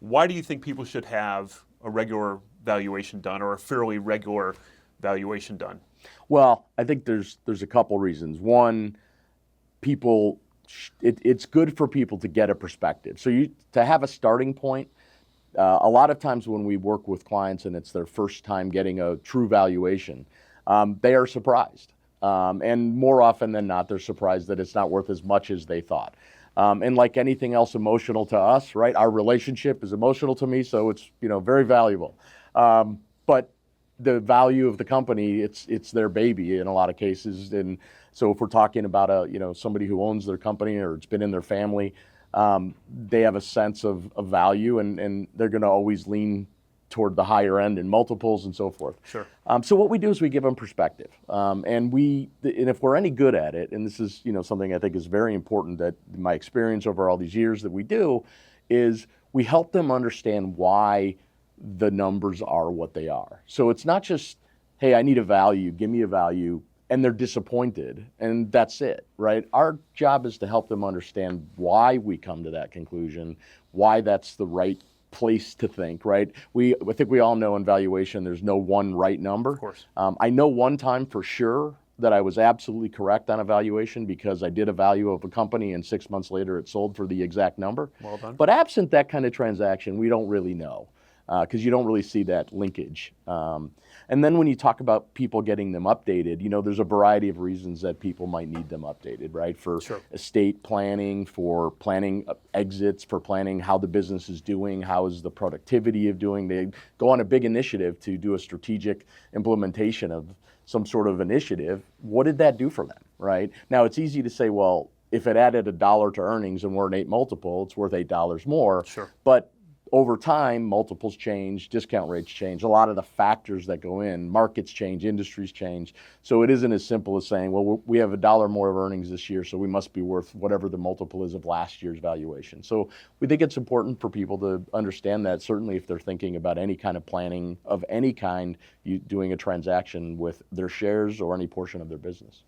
Why do you think people should have a regular valuation done or a fairly regular valuation done? Well, I think there's a couple reasons. One, it's good for people to get a perspective. So to have a starting point. A lot of times when we work with clients and it's their first time getting a true valuation, they are surprised. And more often than not, they're surprised that it's not worth as much as they thought. And like anything else emotional to us, right? Our relationship is emotional to me, so it's very valuable. But the value of the company, it's their baby in a lot of cases. And so if we're talking about somebody who owns their company or it's been in their family, they have a sense of value, and they're going to always lean toward the higher end in multiples and so forth. Sure. So what we do is we give them perspective, and if we're any good at it, and this is something I think is very important that my experience over all these years that we do, is we help them understand why the numbers are what they are. So it's not just, hey, I need a value, give me a value, and they're disappointed, and that's it, right? Our job is to help them understand why we come to that conclusion, why that's the right place to think, right? I think we all know in valuation there's no one right number. Of course. I know one time for sure that I was absolutely correct on a valuation because I did a value of a company and 6 months later it sold for the exact number. Well done. But absent that kind of transaction, we don't really know because you don't really see that linkage. And then when you talk about people getting them updated, there's a variety of reasons that people might need them updated, right? For Sure. estate planning, for planning exits, for planning how the business is doing, how is the productivity of doing. They go on a big initiative to do a strategic implementation of some sort of initiative. What did that do for them, right? Now, it's easy to say, well, if it added $1 to earnings and we're an 8 multiple, it's worth $8 more. Sure. But over time, multiples change, discount rates change, a lot of the factors that go in, markets change, industries change. So it isn't as simple as saying, well, we have $1 more of earnings this year, so we must be worth whatever the multiple is of last year's valuation. So we think it's important for people to understand that, certainly if they're thinking about any kind of planning of any kind, doing a transaction with their shares or any portion of their business.